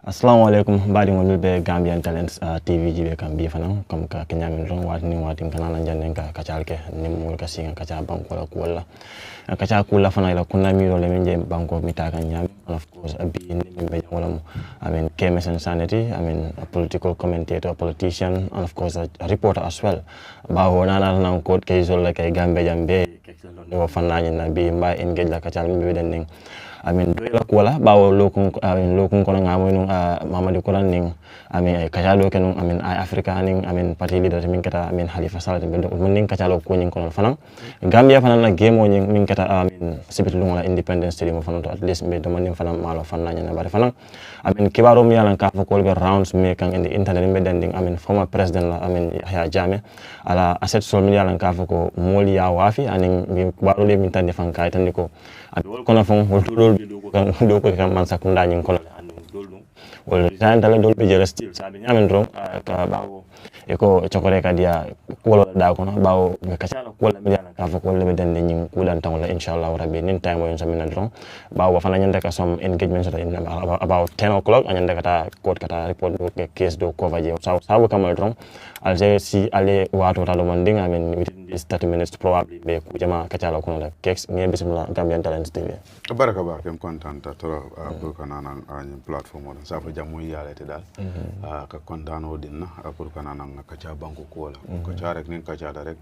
Assalamualaikum badi ngol be Gambian Talents TV jibe kam bi fanan comme ka kenyamin ron wati kanana jannen ka kacalke nim ka singa kaca banko la kulla kaca kulla fana ila kunna miro le min je banko mi ta kan nyam of course abi nim be wala I mean KMS and Sanity I mean a political commentator a politician and of course a reporter as well ba wona nan ko ke zol la kay Gambe jambe Kexx do fana na bi mba engage la kacal mi be den I mean do la kuala bawo lokun kono ngamo no mamadi kolan ning I mean kajalo kenun I mean Africa ning I mean party leader min kata I mean Halifa Sallah be do min kajalo ko ning kono fanan Gambia fanan na game o ning min kata I mean sibit lunga independence stadium fanan to at least be do man fanan malo fanan na bari fanan I mean kibaro mi yalan ka fa ko be rounds me kan in the internet be dending I mean former president la I mean Yahya Jammeh ala asset sol mi yalan ka fa ko moli ya wafi aning kibaro le min tan defan kay tan ko abi wol kono fon wol dol bi do ko kan man sakunda nyin kono andu dol dum wol tan dala dol be jere still sabi nyamen ron ka bawo e ko chokore ka dia ko da kono bawo ka chala ko la mi yana ka fa ko le be den nyin kulan tan wala inshallah rabbi nin time won samina ron bawo fa nyande ka some engagement so in about 10 o'clock anyande kata court kata report do case do cover je sabu kamal ron alje si ale wato talo manding I mean within this 30 minutes probably be ku jama ka chala kono la Kexx ngi bismillah Gambian Talents TV baraka ba kem content toro pour kanana any platform on sa fa jamu yale te dal ka contano dinna pour kanana ka cha banko ko la ko cha rek nin ka cha da rek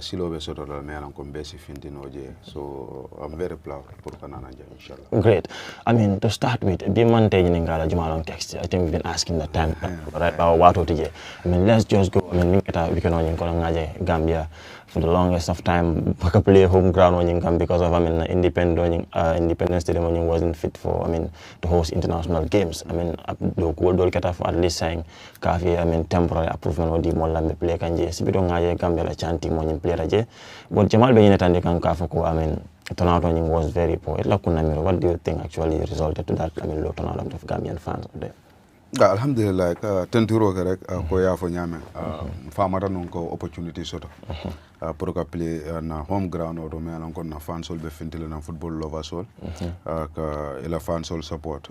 silo be soto la melan ko be si findino je so I'm very proud pour kanana je inshallah. Great. I mean to start with be man tay ni ngala jumalon Kexx I think we've been asking the time right about wato tije I mean let's just go I mean kita we can only ko ngaje Gambia for the longest of time baka play home ground when you come because of I mean independence stadium when you wasn't fit for I mean to host international games I mean do ko dol kata for at least saying kafi I mean temporary approval of the mo lambe play kanje sibido ngaje Gambia la chanting mo nyin play raje but jamal be nyetande kan kafa ko I mean turnout on was very poor la kunna miro what do you think actually resulted to that I mean low turnout of Gambian fans there? Alhamdulillah ka tenturo ka rek ko ya fo nyame famata non ko opportunity soto pour ka play na home ground or me alan kon na fans sol be fintile na football lovers sol ka ila fans sol support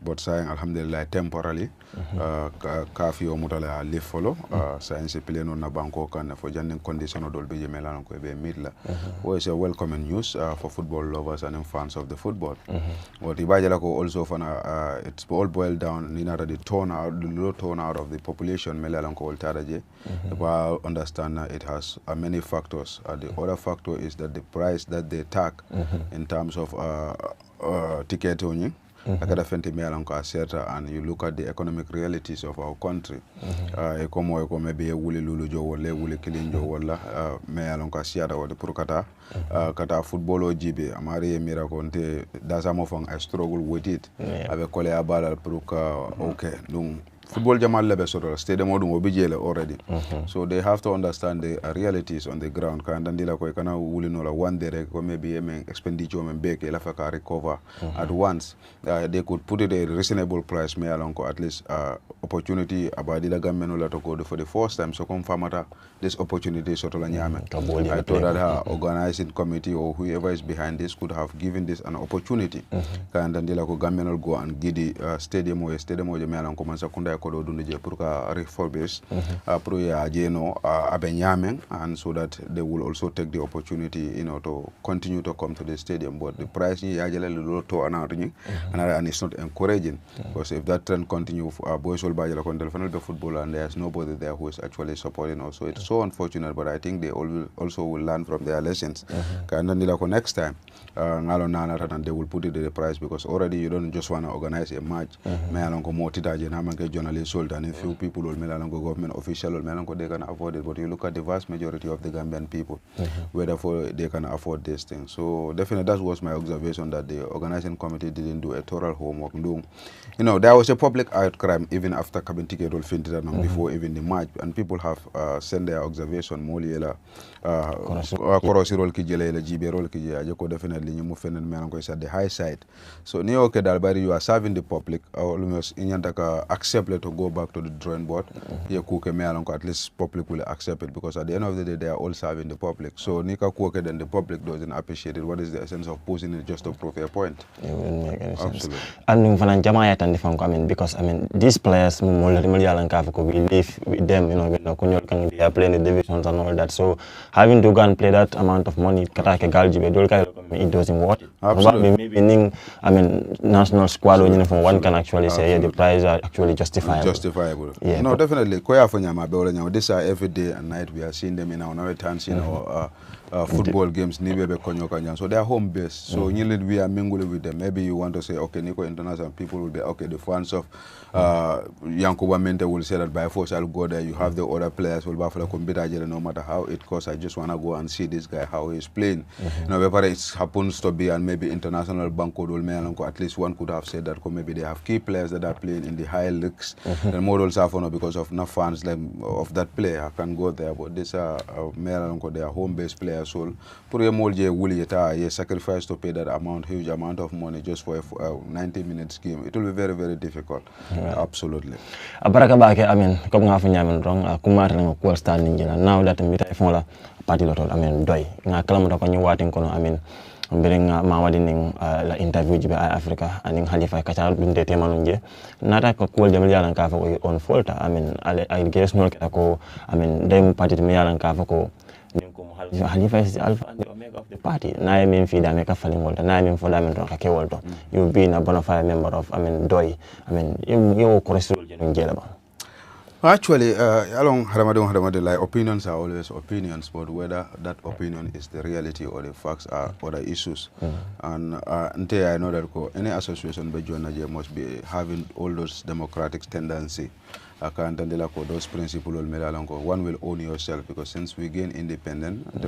but saying alhamdulillah temporarily ka fi o mutala live follow saying se play no na banko kan fo janding condition dol be jeme lan ko be midla was a welcome news for football lovers and fans of the football what ibajala ko also fana it's all boiled down the low turnout of the population melanko altaraje understand it has many factors the other factor is that the price that they tag in terms of ticket owning akada fenti melanko aserta and you look at the economic realities of our country komo ko maybe wuli lulu jo wala wuli kilinjo wala melanko asiata wala pour kata football o jibe amari mira konte that's some of I struggle with it avec kole abala pour okay donc football jamal lebe sort stadium odum obijele already so they have to understand the realities on the ground kan dandila ko kana wuli no la one day ko maybe expenditure men beke la fa recover at once they could put it a reasonable price me along ko at least opportunity abadila gammeno la to go for the first time so come famata this opportunity sort of la nyame I thought that organizing committee or whoever is behind this could have given this an opportunity kan dandila ko gammeno go and gidi stadium o me along ko man sakunda ko do dunde je pour ka refurbish pour ya jeno abenyamen and so that they will also take the opportunity to continue to come to the stadium but the price ni ya jele lo to anarni and it's not encouraging because if that trend continue boys will buy the final football and there's nobody there who is actually supporting also it's so unfortunate but I think they also will learn from their lessons kan ndila ko next time ngalo nana and they will put it at the price because already you don't just want to organize a match me alon ko motita je na manke journalist sold and a few people will melan go government official will melan ko they can afford it but you look at the vast majority of the Gambian people whether they can afford this thing so definitely that was my observation that the organizing committee didn't do a thorough homework there was a public outcry even after cabin ticket roll finted before even the match and people have sent their observation moliela korosi rol ki jele la jibe rol ki je ko definitely ñu mu fenen melan ko at the high side so ni okay dal bari you are serving the public almost inyanta ka accept to go back to the drawing board. Yeah, kuke me along at least public will accept it because at the end of the day they are all serving the public. So nika kuke then the public doesn't appreciate it. What is the essence of posing it just to prove a point? It wouldn't make any sense. Absolutely. And when Jamaya and the I mean, because I mean these players we live with them, you know, they are playing the divisions and all that. So having to go and play that amount of money, it doesn't work. Absolutely. Maybe I mean national squad uniform one can actually say the price are actually justifiable. Justifiable. Yeah, no, definitely. This are every day and night we are seeing them in our inhabitants, you know, football games, so they are home based. So we are mingling with them. Maybe you want to say, okay, Nico International people will be okay. The fans of Yankuba Mente will say that by force I'll go there. You have the other players will buffalo compete no matter how it costs. I just want to go and see this guy how he's playing. You know, whether it happens to be and maybe international banco at least one could have said that maybe they have key players that are playing in the higher leagues. The models have because of no fans of that player can go there. But these are they are home based players. So for a sacrifice to pay that huge amount of money just for a 90 minutes game, it will be very, very difficult. Yeah. Absolutely. Baraka bake amen comme nga fa ñamen rong kumata nga ko standing jina now that mi tay fon la parti lotol amen doy nga kalam ko ñu watin ko amen mbirenga ma wadi ning la interview jibe ay Africa aning halifa kacha binde temanu je nata ko kol dem yalan ka fa ko on folta amen ay guess no ko amen dem parti mi yalan ka fa ko Halifa is the alpha and the omega of the party. Na I mean feed America falling volta. Na I mean for them to kake volta. You've been a bona fide member of DOI. You cholesterol in jail. Actually, along Haramadon, like opinions are always opinions, but whether that opinion is the reality or the facts are other issues. And until I know that any association by Nigeria must be having all those democratic tendency. Those principles one will own yourself because since we gain independent we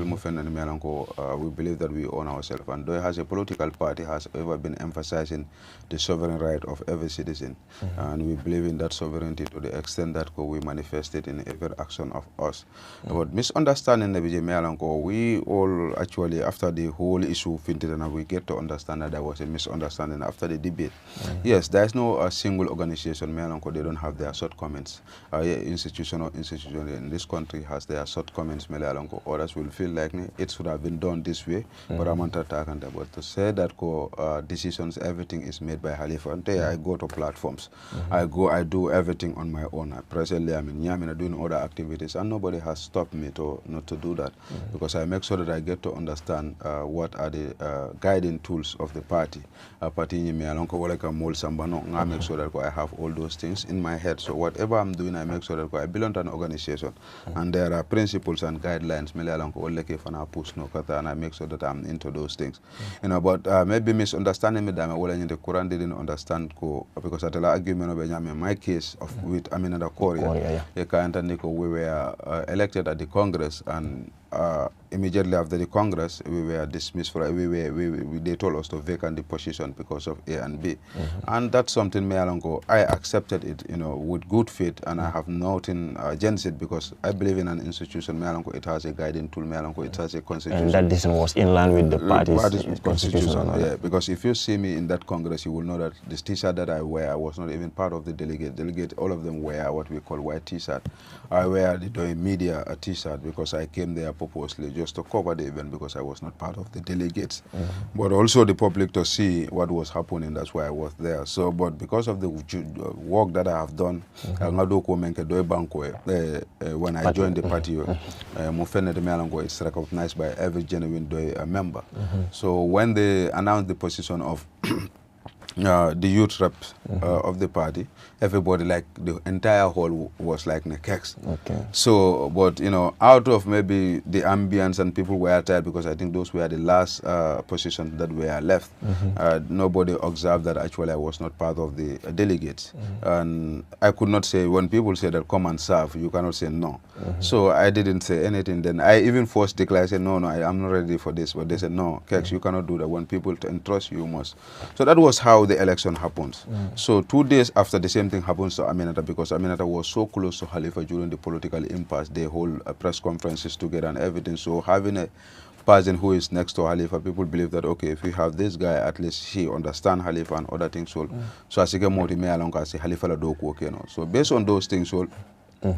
believe that we own ourselves, and though it has a political party has ever been emphasizing the sovereign right of every citizen, and we believe in that sovereignty to the extent that we manifest it in every action of us. But misunderstanding we all actually after the whole issue we get to understand that there was a misunderstanding after the debate. Yes, there is no single organization they don't have their shortcomings. Institution in this country has their shortcomings. Others will feel like it should have been done this way, but I'm not attacking that. But to say that decisions, everything is made by Halifa. I go to platforms, I do everything on my own. Presently, I'm in Yemen doing other activities, and nobody has stopped me not to do that because I make sure that I get to understand what are the guiding tools of the party. I make sure that I have all those things in my head. So whatever I'm doing, I make sure that I belong to an organization, and there are principles and guidelines. And I make sure that I'm into those things. You know, but maybe misunderstanding me that the Quran didn't understand because at the argument of my case of with Aminata Korea, we were elected at the Congress, and immediately after the Congress, we were dismissed. They told us to vacate the position because of A and B, and that's something I accepted it, with good faith, and I have nothing against it because I believe in an institution. It has a guiding tool. It has a constitution. And that decision was in line with the party's constitution. Yeah, because if you see me in that Congress, you will know that this T-shirt that I wear, I was not even part of the delegate. All of them wear what we call white T-shirt. I wear the media T-shirt because I came there purposely just to cover the event because I was not part of the delegates, but also the public to see what was happening. That's why I was there. So, but because of the work that I have done, when I joined the party, it's recognized by every genuine member. So when they announced the position of the youth rep of the party, everybody, like the entire hall was like Kexx. Okay. So, but out of maybe the ambience and people were tired because I think those were the last positions that were left. Nobody observed that actually I was not part of the delegates, and I could not say when people say that come and serve, you cannot say no. So I didn't say anything. Then I even forced declare. I said no, I'm not ready for this. But they said no, Kexx, you cannot do that. When people entrust you, you must. So that was how the election happens. So 2 days after, the same thing happens to Aminata because Aminata was so close to Halifa during the political impasse. They hold press conferences together and everything. So having a person who is next to Halifa, people believe that, okay, if we have this guy, at least he understand Halifa and other things. So as you get more, me along, I say Halifa la do okay, no. So based on those things,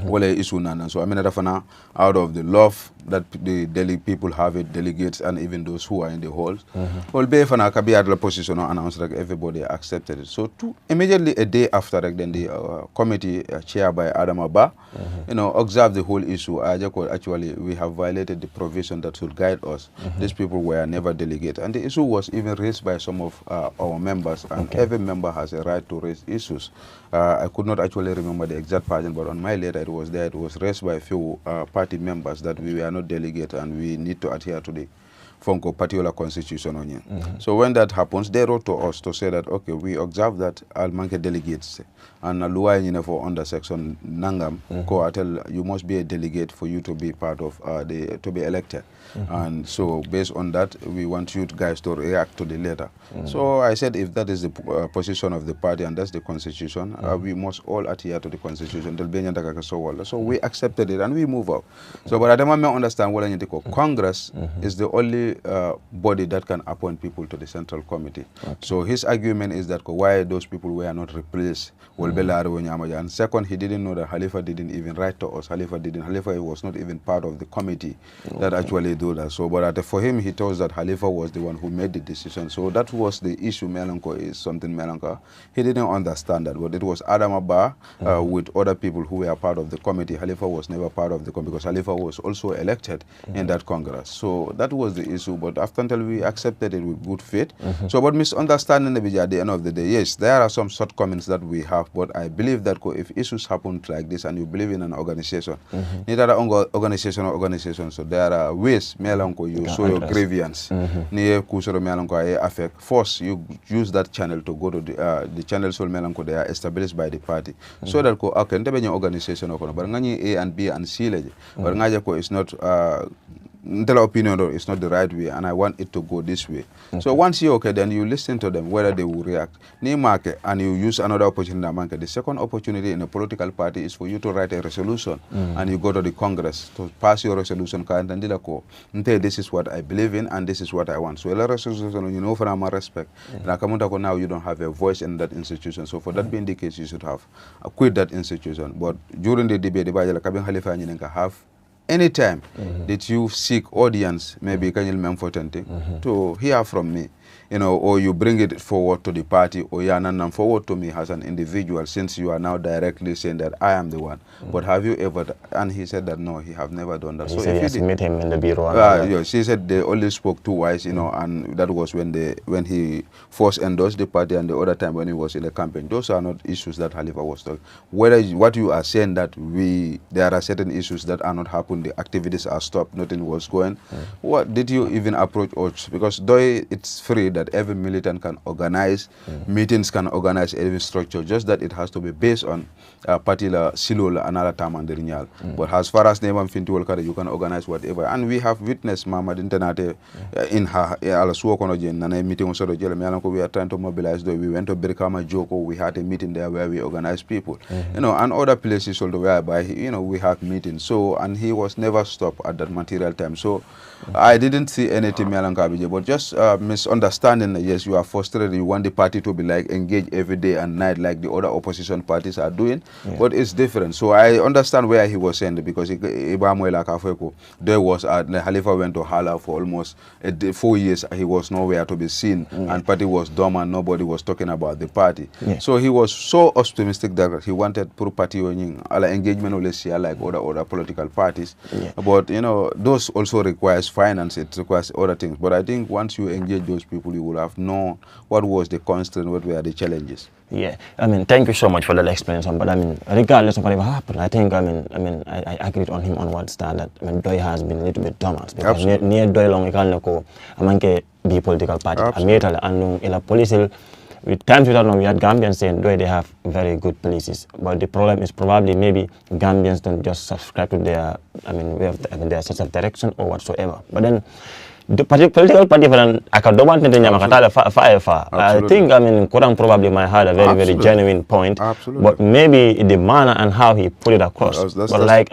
wala issue nana. So I mean that out of the love that the Delhi people have it, delegates and even those who are in the halls, well be fana kabi at the position or announced like everybody accepted it. So immediately a day after like, then the committee chaired by Adam Abba, observed the whole issue. Actually we have violated the provision that should guide us. These people were never delegates, and the issue was even raised by some of our members, and every member has a right to raise issues. I could not actually remember the exact person, but on my letter it was there. It was raised by a few party members that we were not delegates and we need to adhere to the Fonko particular constitution. So when that happens, they wrote to us to say that, okay, we observe that Almanke delegates and Luai for under section Nangam, ko tell you must be a delegate for you to be part of to be elected. And so based on that, we want you guys to react to the letter. So I said, if that is the position of the party and that's the constitution, we must all adhere to the constitution. So we accepted it and we move up. So but I don't understand what I need to call Congress is the only body that can appoint people to the central committee. So his argument is that why those people were not replaced. And second, he didn't know that Halifa didn't even write to us. Halifa was not even part of the committee that actually do that. So but for him, he tells that Halifa was the one who made the decision. So that was the issue. Melanco is something Melanco. He didn't understand that, but it was Adam Abba with other people who were part of the committee. Halifa was never part of the committee because Halifa was also elected in that Congress. So that was the issue. But after until we accepted it with good faith. So but misunderstanding at the end of the day, yes, there are some shortcomings that we have, but I believe that if issues happen like this and you believe in an organization, neither organization or organization, so there are ways you show your grievance. First, you use that channel to go to the channels they are established by the party. So that okay, the organization but A and B and C but is not their opinion is not the right way, and I want it to go this way. So once you okay, then you listen to them whether they will react. And you use another opportunity. The second opportunity in a political party is for you to write a resolution, and you go to the Congress to pass your resolution. This is what I believe in, and this is what I want. So a resolution, you know, for my respect. Now you don't have a voice in that institution. So for that being the case, you should have quit that institution. But during the debate, have anytime that you seek audience, maybe to hear from me, or you bring it forward to the party, or you forward to me as an individual, since you are now directly saying that I am the one. But have you ever? And he said that no, he have never done that. He so said if he met him in the bureau. She said they only spoke twice, and that was when he first endorsed the party, and the other time when he was in the campaign. Those are not issues that Halifa was talking. Whether what you are saying that there are certain issues that are not happening, the activities are stopped, nothing was going. What did you even approach us? Because though it's free that every militant can organize, meetings can organize every structure, just that it has to be based on a particular silola another time and the But as far as Neman Fintual, you can organize whatever. And we have witnessed Mama Dintanate in her meeting. We are trying to mobilize. We went to Berkama Joko. We had a meeting there where we organized people, and other places also whereby we have meetings. So and he was never stopped at that material time. So I didn't see anything but just misunderstanding. Yes, you are frustrated. You want the party to be like engaged every day and night like the other opposition parties are doing, but it's different. So I understand where he was saying because there was Halifa went to Hala for almost 4 years. He was nowhere to be seen, and party was dumb and nobody was talking about the party. So he was so optimistic that he wanted pro party engagement like other political parties. But those also requires finance. It requires other things. But I think once you engage those people, you will have known what was the constraint, what were the challenges. Yeah, I mean, thank you so much for that explanation. But I mean, regardless of whatever happened, I think I agreed on him on what standard. I mean, Doi has been a little bit dumbass because near Doi long be political party. And in police, with times without we had Gambians saying Doi they have very good policies, but the problem is probably maybe Gambians don't just subscribe to their way of their sense of direction or whatsoever. But then the political party for I can don't want to I think Kurang probably might have a very genuine point. But maybe the manner and how he put it across. But like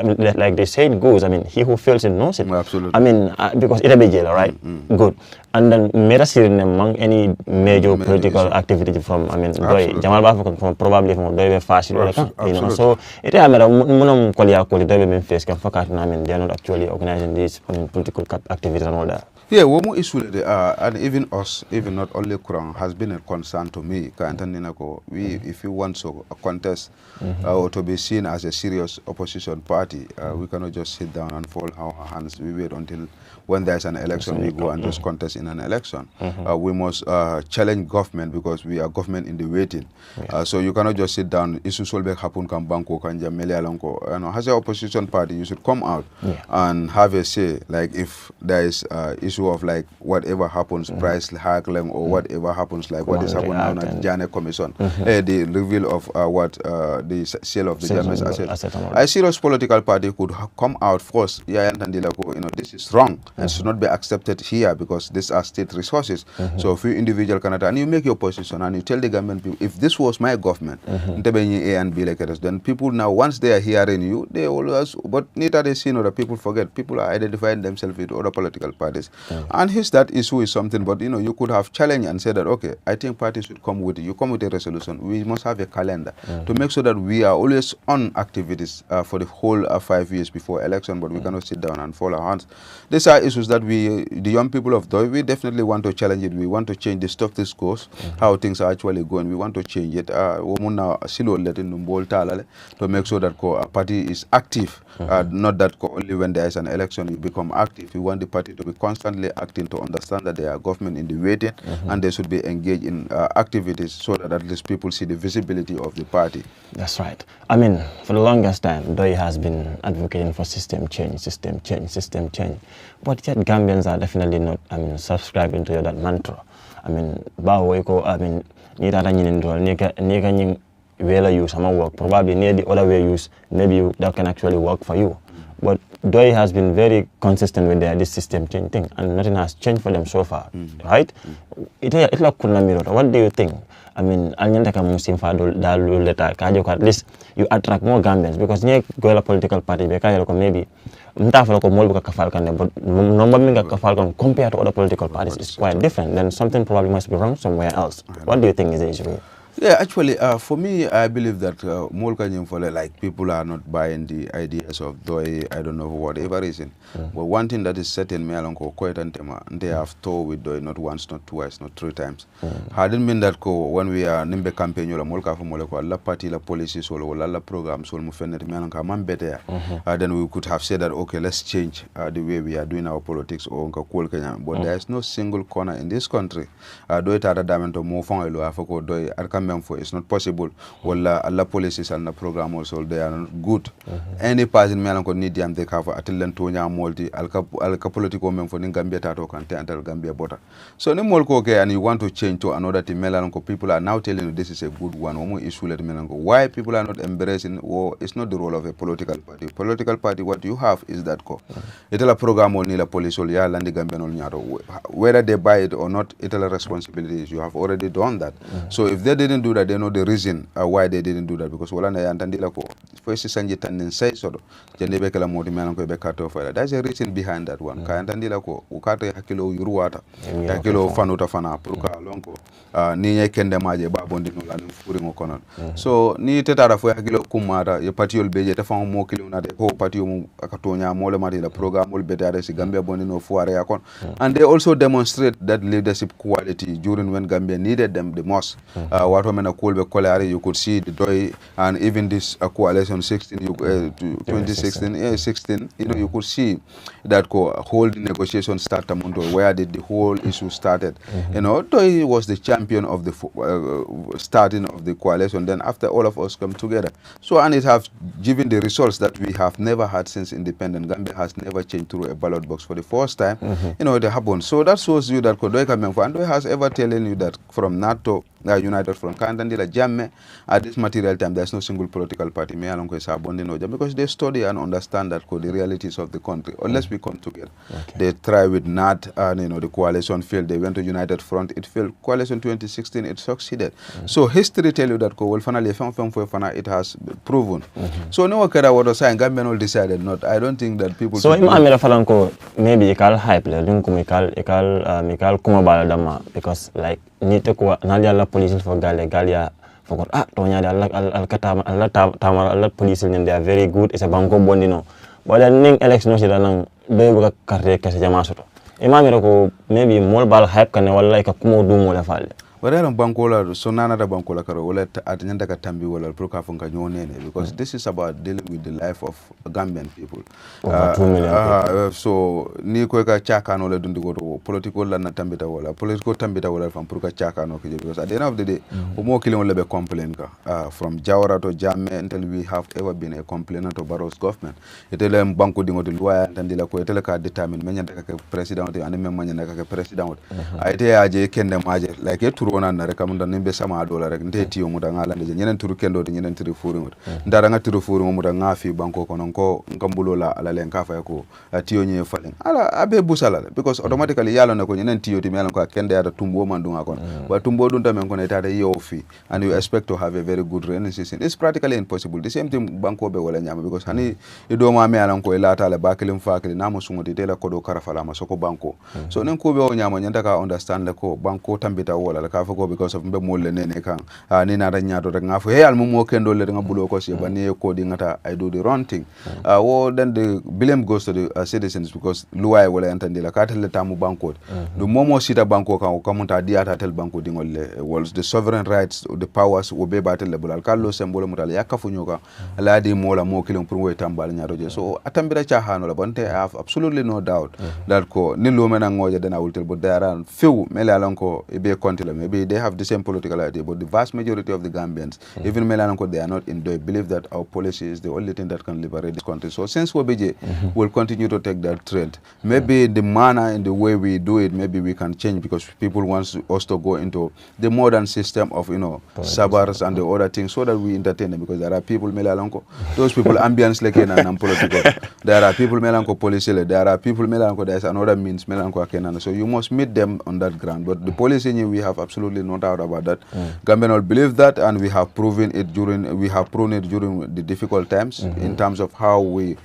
the saying goes, he who feels it knows it. Absolutely. Because it'll be jail, right? Good. And then made us among any major political activity from Jamal Bafo from probably from very fast, you know. So it is face can focus they are not actually organizing these political activities and all that. Yeah, one more issue, and even us, even not only Kurang, has been a concern to me. If you want to contest or to be seen as a serious opposition party, we cannot just sit down and fold our hands. We wait until when there's an election, we go and just contest in an election. We must challenge government because we are government in the waiting. So you cannot just sit down. Issues will happen. As an opposition party, you should come out and have a say. Like if there is issue of like whatever happens, price haggling or whatever happens, like what is happening now at Jane Commission, the reveal of the sale of the damaged asset. A serious political party could come out first. This is wrong and should not be accepted here because these are state resources. So if you individual Canada and you make your position and you tell the government, if this was my government, A and B like this, then people now once they are hearing you, they always but neither they see nor the people forget. People are identifying themselves with other political parties. And that issue is something, but you could have challenged and said that, okay, I think parties should come with it. You come with a resolution. We must have a calendar to make sure that we are always on activities for the whole 5 years before election, but we cannot sit down and fold our hands. These are issues that the young people of Doi, we definitely want to challenge it. We want to change the stuff discourse, how things are actually going. We want to change it. To make sure that a party is active, not that only when there is an election you become active. We want the party to be constantly acting to understand that they are government in the waiting and they should be engaged in activities so that at least people see the visibility of the party. That's right. For the longest time, Doi has been advocating for system change. But yet Gambians are definitely not, subscribing to that mantra. Use work, probably near the other way use, maybe that can actually work for you. But Doi has been very consistent with this system change thing, and nothing has changed for them so far, right? What do you think? At least you attract more Gambians because you go to a political party, maybe compared to other political parties is quite different. Then something probably must be wrong somewhere else. What do you think is the issue? Yeah, actually, for me, I believe that like people are not buying the ideas of Doi, I don't know for whatever reason. But one thing that is certain, they have told with Doi not once, not twice, not 3 times. Hadn't mean that when we are Nimbe campaign, la party, la policies, la programs, then we could have said that, okay, let's change the way we are doing our politics. But there is no single corner in this country. Doi it's not possible. All policies and the program also they are not good. Any person melanko need them they cover atilen tonya multi alka political men for Gambia tato kante and Gambia bota. So no more okay and you want to change to another team melanko people are now telling you this is a good one. Omo issue let melanko. Why people are not embracing it's not the role of a political party. Political party what you have is that it'll program on the police or ya land Gambia no nyato. Whether they buy it or not, it'll responsibilities. You have already done that. So if they didn't do that, they know the reason why they didn't do that because there's a reason behind that one. So ni tetara fo hakilo kumara ye patio beje ta fam mo kilo na de ko patio mo akatonya mo le mari la program mo betare si Gambia bonino foire yakon and they also demonstrate that leadership quality during when Gambia needed them the most. What women are called you could see the Doi and even this coalition 2016 16 you could see that whole negotiation started where did the whole issue started. Doi was the champion of the starting of the coalition. Then after all of us come together, so and it have given the results that we have never had since independent. Gambia has never changed through a ballot box for the first time. It happened. So that shows you that Doi has ever telling you that from NATO United Front. Kandandila Jamme, at this material time, there's no single political party. Me along with Sabondinoja, because they study and understand that the realities of the country. Unless we come together. Okay. They try with NAT, and the coalition failed. They went to United Front, it failed. Coalition 2016, it succeeded. So history tell you that it has proven. So no Wakara was saying Gambian all decided not. I don't think that people. So Imam Falanko maybe you call hype le dun mikal kuma bala dama because like nite ko nadia la police for galia for tonya al katama al tamar al police they are very good it's a banko bondino but then ning election si dalang be buka carte kase jama soto Imam ko maybe mol bal hype kan wala ka kuma du mo la falle Whatever bankola, so nana da bankola karo, wala at nyanda katambi wala proka funka nyonene because this is about dealing with the life of Gambian people. Over 2 million so ni kweka chaka no le dundi go political la na tambita wala political tambita wala from proka chaka no kije because at the end of the day, umo killing wala be complain ka from Jawara to Jamme until we have ever been a complainant to Barrow's government. Itele banko dingo de loi tandila ko itele ka determine menya ka president and menya ka president. Aite aje kende maje like it ona na rekamunda nimbe sama dola rek nte tiyo muda ngala nje nyenen turu kendo de nyenen turu furi mut ndara nga turu furi muda ngafi banko kono ko ngambulo la ala len kafa ko tiyo nye falen ala abe busala because automatically yalo na ko nyenen tiyo timi yalo ko kende ya tumbo mandunga kono wa tumbo dun tamen kono ita de yofi and you expect to have a very good rainy season. It's practically impossible. The same thing banko be wala nyama because hani ido ma me yalo ko ilata la bakilim fakili na musunguti tela kodo karafala masoko banko so nen ko be o nyama nyanda ka understand le ko banko tambita wala go because of mbe molle nene kan ni na nyato rek ngafu he al mo kendo le nga bulo ko se bani ko di ngata I do the wrong thing then the blame goes to the citizens because luwa wala entandi la katel tamu banko do momo sita banko kan ko munta diata tel banko di ngolle was the sovereign rights the powers wo be batel le bulal kallo sembolo mutal yakafu nyoka la di mola mo kilon pour wo tambal nyato je so atambira cha hano la bonte I have absolutely no doubt that ko ni lo mena ngoje dana wultel bo daran few mele alonko e be kontile maybe they have the same political idea, but the vast majority of the Gambians, even Melanco, they are not in. They believe that our policy is the only thing that can liberate this country. So since WBJ will continue to take that trend, maybe the manner and the way we do it, maybe we can change because people want us to go into the modern system of sabars and the other things so that we entertain them because there are people Melanco, those people ambience like and political. There are people Melanco policy, there are people Melanco, there's another means Melanco. So you must meet them on that ground. But the policy we have absolutely no doubt about that. Gambian all believe that, and we have proven it during the difficult times in terms of how we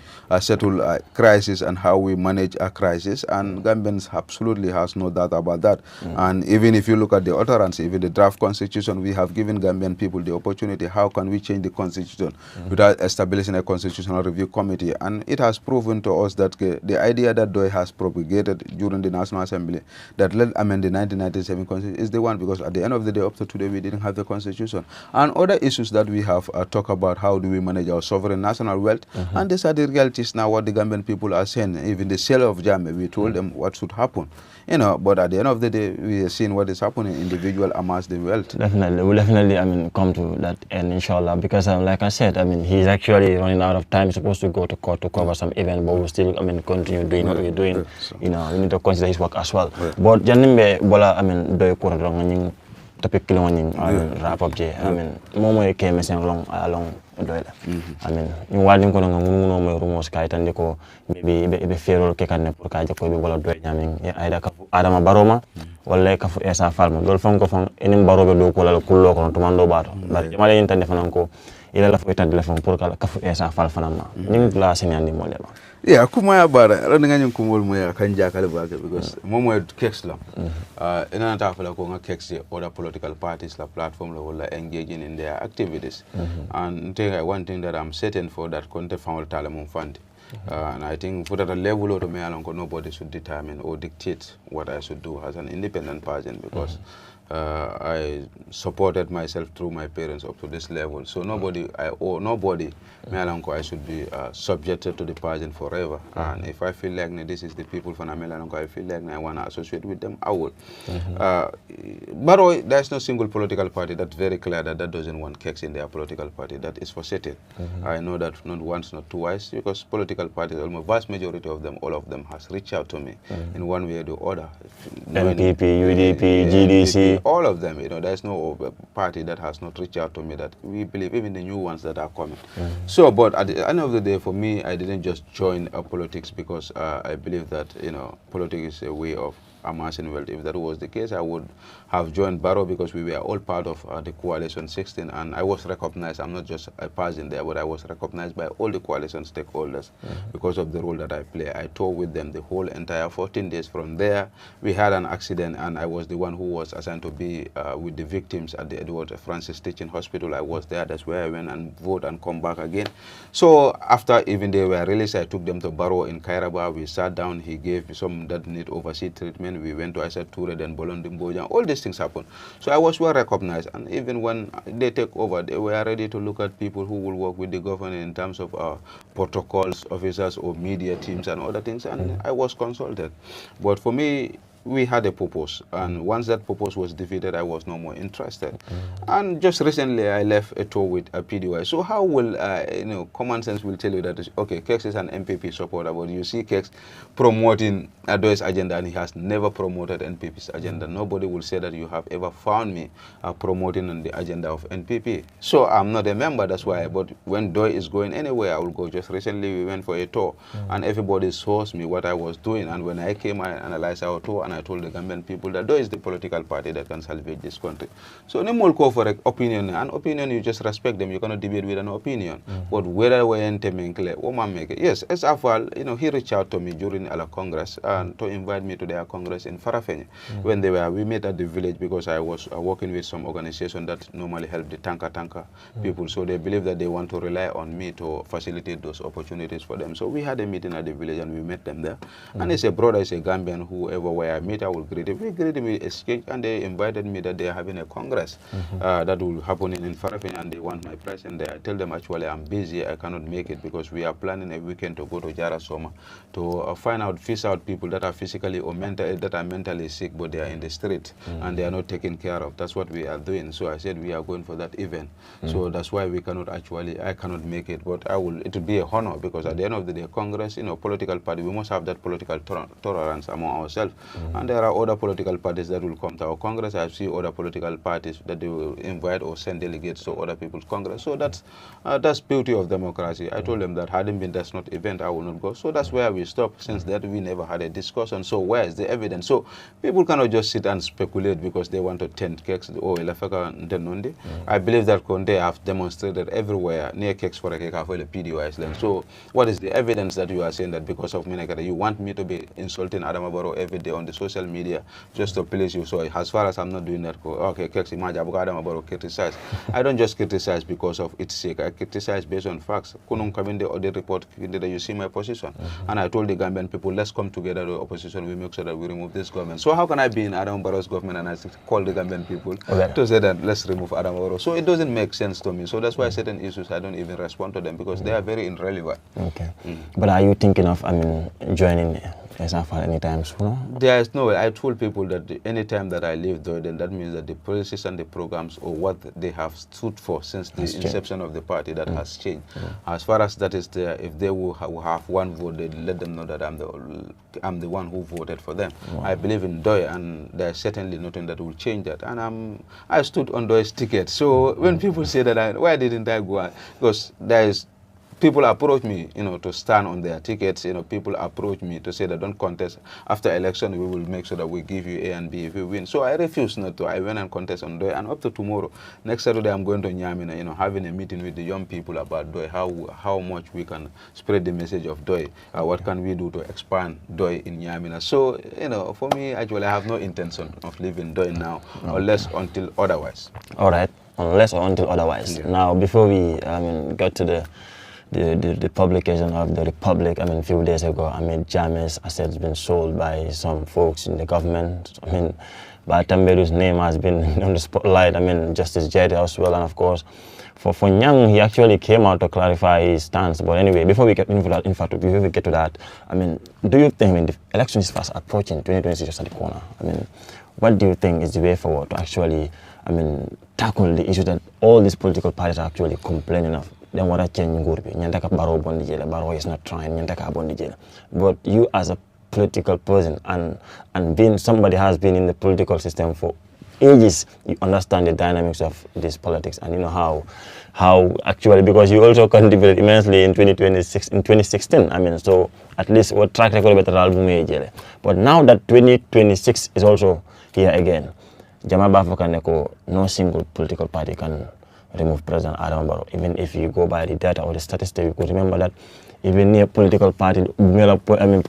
settle a crisis and how we manage a crisis. And Gambians absolutely has no doubt about that. And even if you look at the utterance, even the draft constitution, we have given Gambian people the opportunity. How can we change the constitution without establishing a constitutional review committee? And it has proven to us that the idea that Doi has propagated during the National Assembly that let amend the 1997 constitution is the one because at the end of the day, up to today, we didn't have the constitution. And other issues that we have talked about, how do we manage our sovereign national wealth? And these are the realities now, what the Gambian people are saying. Even the sale of Jammeh, we told them what should happen. But at the end of the day, we are seeing what is happening. Individual amass the wealth. Definitely, we'll definitely, come to that end, inshallah. Because, like I said, he's actually running out of time. He's supposed to go to court to cover some event, but we'll still, continue doing what we're doing. We need to consider his work as well. But, Janimbe, bola, do you topic killing wrap up je momo came along doyla ñu wadin ko nga nguno mo rumos kay tan ko be ferol ke kan pour ka jako be wala doy ñamin ayda ka adama baroma wala ka fu esa falma dol fon ko fon enim barobe do ko la kullo ko to mando bato bari jama len tan defanan ko ila la fu tan telefon pour ka fu esa fal fanama ñu la senandi mo leba kuma ya bara ran nga nyum kumol mo ya kanja kale ba because momo Kexx la ina ta fala ko nga Kexx other political parties la platform la wala engaging in their activities and one thing that I'm certain for that content found talamum fund and I think for that level of me along nobody should determine or dictate what I should do as an independent person because I supported myself through my parents up to this level. So nobody, me alonko, I should be subjected to the pageant forever. And if I feel like this is the people from Melanco, I feel like I want to associate with them, I will. But there's no single political party that's very clear that doesn't want Kexx in their political party. That is for certain. I know that not once, not twice, because political parties, almost vast majority of them, all of them has reached out to me in one way or the other. NPP, UDP, GDC. with all of them. There's no party that has not reached out to me that we believe, even the new ones that are coming. So, but at the end of the day, for me, I didn't just join politics because I believe that, politics is a way of amassing wealth. If that was the case, I would have joined Barrow because we were all part of the Coalition 16, and I was recognized. I'm not just a person there, but I was recognized by all the coalition stakeholders because of the role that I play. I toured with them the whole entire 14 days. From there, we had an accident, and I was the one who was assigned to be with the victims at the Edward Francis Teaching Hospital. I was there. That's where I went and vote and come back again. So after even they were released, I took them to Barrow in Kairaba. We sat down. He gave some that need overseas treatment. We went to Isaac Toure, then Bolondi Mboja. All these things happened. So I was well recognized. And even when they take over, they were ready to look at people who will work with the government in terms of protocols, officers, or media teams and other things. And I was consulted. But for me, we had a purpose, and once that purpose was defeated, I was no more interested. And just recently, I left a tour with a PDY. So how will, common sense will tell you that, okay, Kexx is an MPP supporter, but you see Kexx promoting Adoy's agenda, and he has never promoted NPP's agenda. Nobody will say that you have ever found me promoting on the agenda of NPP. So I'm not a member, that's why, but when Doi is going anywhere, I will go. Just recently, we went for a tour, and everybody saw me what I was doing, and when I came, I analyzed our tour, and I told the Gambian people that there is the political party that can salvage this country. So no more call for an opinion. An opinion, you just respect them. You cannot debate with an opinion. But whether we enter yes, as Afal, he reached out to me during our Congress and to invite me to their Congress in Farafenni. When we met at the village because I was working with some organization that normally help the tanker people. So they believe that they want to rely on me to facilitate those opportunities for them. So we had a meeting at the village and we met them there. And it's a brother, it's a Gambian, whoever where I meet, I will greet him. We greeted me, exchange, and they invited me that they are having a congress that will happen in Farafenni, and they want my presence there. I tell them actually I'm busy, I cannot make it because we are planning a weekend to go to Jarasoma to fish out people that are physically or mentally sick, but they are in the street and they are not taken care of. That's what we are doing. So I said we are going for that event. So that's why I cannot make it, but it will be a honor because at the end of the day, Congress, political party, we must have that political tolerance among ourselves. And there are other political parties that will come to our Congress. I see other political parties that they will invite or send delegates to other people's Congress. So that's beauty of democracy. I told them that hadn't been that's not event, I will not go. So that's where we stopped. Since that, we never had a discussion. So where is the evidence? So people cannot just sit and speculate because they want to tend Kexx or Elafeka Ndenundi. I believe that Conde have demonstrated everywhere near Kexx for a PDY. So what is the evidence that you are saying that because of Menekata, you want me to be insulting Adama Barrow every day on the social media just to please you? So as far as I'm not doing that, okay, Kexx, imagine Adama Barrow criticize. I don't just criticize because of its sake. I criticize based on facts. Kunung come in the audit report, you see my position. And I told the Gambian people, let's come together, the opposition, we make sure that we remove this government. So how can I be in Adama Barrow's government and I call the Gambian people to say that let's remove Adama Barrow? So it doesn't make sense to me. So that's why certain issues I don't even respond to them because they are very irrelevant. Okay. But are you thinking of, joining SFR anytime soon? There is no way. I told people that any time that I leave there, then that means that the policies and the programs or what they have stood for since the inception of the party, that has changed. As far as that is there, if they will have one vote, they let them know that I'm the one who voted for them. I believe in Doi, and there's certainly nothing that will change that. And I stood on Doi's ticket. So when people say that, why didn't I go? Because there is people approach me, to stand on their tickets. People approach me to say that don't contest. After election, we will make sure that we give you A and B if we win. So I refuse not to. I went and contest on Doi. And up to tomorrow, next Saturday, I'm going to Nyamina, having a meeting with the young people about Doi, how much we can spread the message of Doi. What can we do to expand Doi in Nyamina? So, for me, actually, I have no intention of leaving Doi now, unless until otherwise. All right, unless or until otherwise. Yeah. Now, before we get to the publication of the Republic, a few days ago, Jammeh's assets been sold by some folks in the government. Batamberu's name has been on the spotlight. Justice Jedi as well, and of course, for Nyang, he actually came out to clarify his stance. But anyway, before we get into that, before we get to that, do you think, the election is fast approaching, 2026 is at the corner. What do you think is the way forward to actually, tackle the issue that all these political parties are actually complaining of? Then what I change Gurbi, Nyantaka Barrow Bondijela, Barrow is not trying, Nyantaka Bondijela. But you as a political person and being somebody has been in the political system for ages, you understand the dynamics of this politics, and you know how actually, because you also contributed immensely in 2016. I mean, so at least what track record better album age. But now that 2026 is also here again, Jama Bafakaneko, no single political party can remove President Adam Barrow. Even if you go by the data or the statistics, you could remember that even near political party, I mean,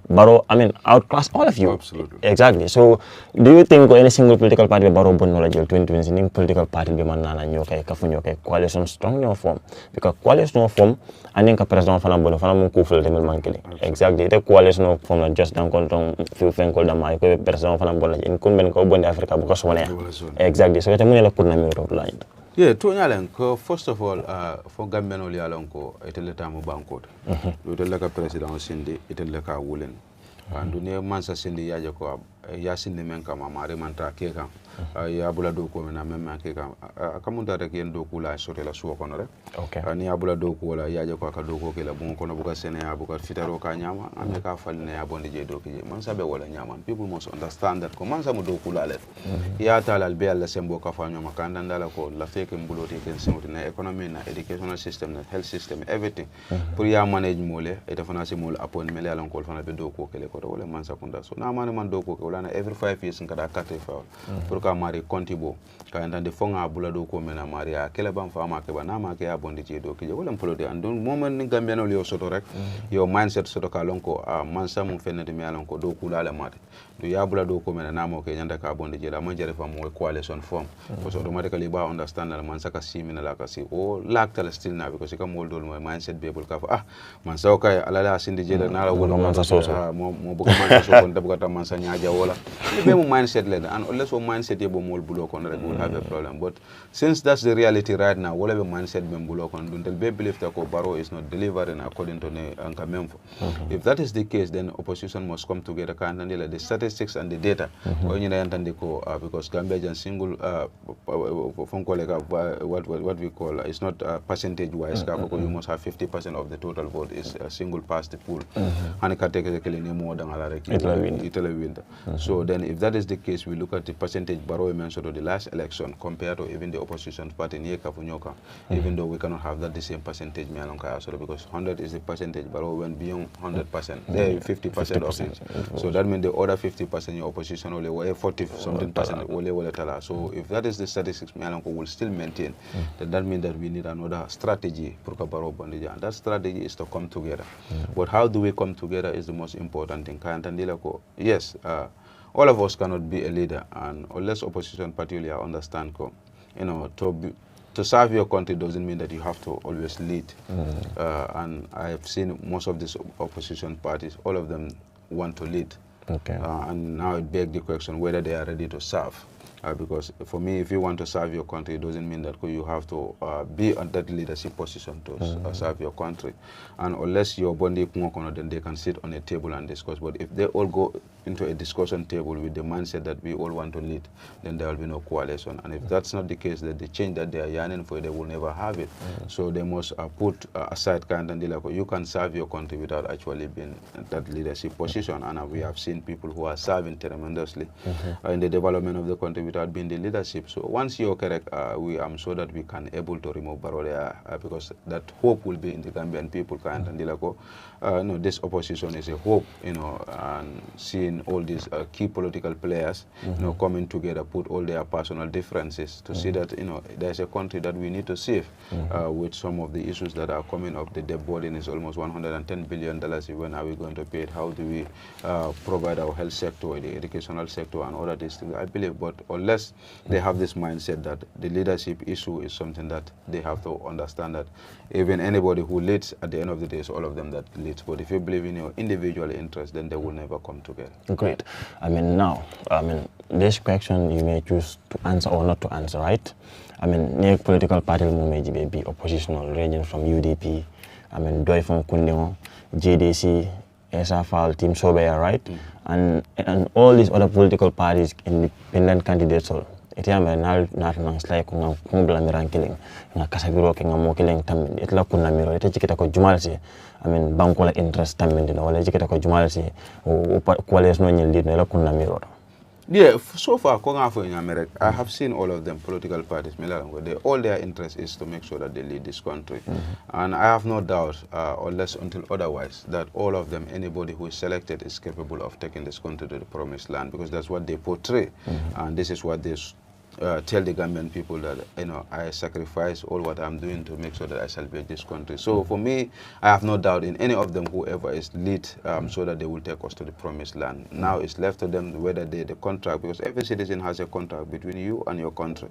Barrow, I mean, outclass all of you. Absolutely. Exactly. So, do you think any single political party Barrow bon knowledge 2020 political party be man nana nyoka kafunyoka coalition strong no form because coalition no form and ka president fana bon fana mun kuful demel mankele. Exactly. The coalition no form na just dan konton few fenko da mai ko president fana bon in kunben ko bon Africa because wona. Exactly. So, ite mun la kurna mi to line. Yeah, to nyalen ko first of all for Gambian oli alon ko itele tamu bankot. Itele ka president sindi itele ka wulen. Andu ne mansa sindi yaje ko ya sindi men kama mare manta ke kan ya bula do ko na men ke kan akamunta rek yen do kula sote la suwa kono rek Okay. ni ya bula do ko wala yaje ko ka do ko ke la bon kono buka sene ya buka fitaro ka nyama ame ka falne ya bonde je do ke mansa be wala nyama people must understand that ko mansa mo do kula le ya talal be alla sembo ka fa nyama kan dandala ko la feke mbuloti ken sewti na economy na educational system na health system everything pour ya manage mole e defana si mole apon mele alon ko fana be do ko ke le ko wala mansa kunda so na man do ko wala na every 5 years ngada kate fa pour ka mari kontibo ka ndande fonga bula do ko mena mari ya kele bam fa ma ke ba na ma ke ya bondi je do ke wala polode andon moment ni Gambia no yo soto rek yo mindset soto ka lon ko mansa mum fenede mi alon ko do kula la mate do ya bula do ko mena na mo ke nyanda ka bondi je la man jere fa mo coalition form because automatically ba understand la mansa ka simina la ka si o lak tala still na because ka mo dol mo mindset be bul ka fa mansa ka ala la sindi je la na la wala mansa so mo bu ka mansa so kon tabuka mansa nyaaja wala be mo mindset le and unless o mindset e bo mol bulo kon rek will have a problem but since that's the reality right now wala be mindset be bulo kon dun del be believe that ko Barrow is not delivering according to the anka memfo if that is the case then opposition must come together kan handle the statistics and the data o nyina yantande ko because Gambia jan single from colleague what we call it's not percentage wise ka ko you must have 50% of the total vote is a single past the pool hani ka take ke ni mo dangala rek itala winda so then if that is the case we look at the percentage Barrow mentioned of the last election compared to even the opposition party near Kafunyoka even though we cannot have that the same percentage me along so because 100 is the percentage Barrow went beyond 100% 50% of it so that means the other 50% your opposition only 40 something percent only tala so if that is the statistics me along will still maintain then that means that we need another strategy for Barrow Bandija and that strategy is to come together but how do we come together is the most important thing yes all of us cannot be a leader and unless opposition particularly understand to serve your country doesn't mean that you have to always lead and I have seen most of these opposition parties all of them want to lead and now it begs the question whether they are ready to serve because for me if you want to serve your country it doesn't mean that you have to be on that leadership position to serve your country and unless your bondi then they can sit on a table and discuss but if they all go into a discussion table with the mindset that we all want to lead then there will be no coalition and if that's not the case then the change that they are yearning for they will never have it so they must put aside you can serve your country without actually being in that leadership position and we have seen people who are serving tremendously in the development of the country without being the leadership so once you're correct I'm sure that we can able to remove Barrow because that hope will be in the Gambian people this opposition is a hope and seeing all these key political players coming together put all their personal differences to see that there's a country that we need to save with some of the issues that are coming up the debt burden is almost $110 billion when are we going to pay it how do we provide our health sector the educational sector and all of these things I believe but unless they have this mindset that the leadership issue is something that they have to understand that even anybody who leads at the end of the day is all of them that leads but if you believe in your individual interest then they will never come together. Great. This question you may choose to answer or not to answer, right? Near political party may be oppositional ranging from UDP, Doi from Kundingo, JDC, SFL, Team Sobeya, right? And all these other political parties, independent candidates all. Iti ambe na slay ko ngam blamiran killing nga kasabiro ke ngam mo killing tam itla kunna miro ite jikita ko jumalsi banko la interest tam dina wala jikita ko jumalsi o kwales no nyel dina la kunna miro Yeah, so far, I have seen all of them, political parties, all their interest is to make sure that they lead this country. And I have no doubt, unless until otherwise, that all of them, anybody who is selected is capable of taking this country to the promised land, because that's what they portray. And this is what they tell the Gambian people, that I sacrifice all what I'm doing to make sure that I salvage this country. So for me, I have no doubt in any of them, whoever is lead, so that they will take us to the promised land. Now it's left to them whether the contract, because every citizen has a contract between you and your country.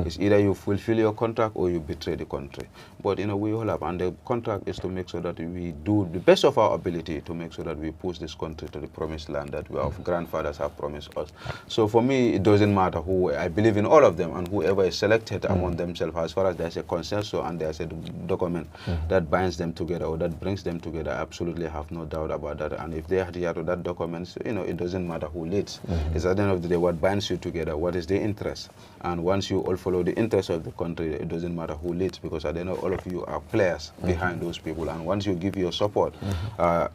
It's either you fulfill your contract or you betray the country. But we all have, and the contract is to make sure that we do the best of our ability to make sure that we push this country to the promised land that our grandfathers have promised us. So for me, it doesn't matter who. I believe in all of them, and whoever is selected among themselves, as far as there's a consensus and there's a document that binds them together or that brings them together, I absolutely have no doubt about that. And if they adhere to that document, it doesn't matter who leads. It's at the end of the day what binds you together, what is the interest. And once you all follow the interest of the country, it doesn't matter who leads, because at the end of all of you are players behind those people. And once you give your support,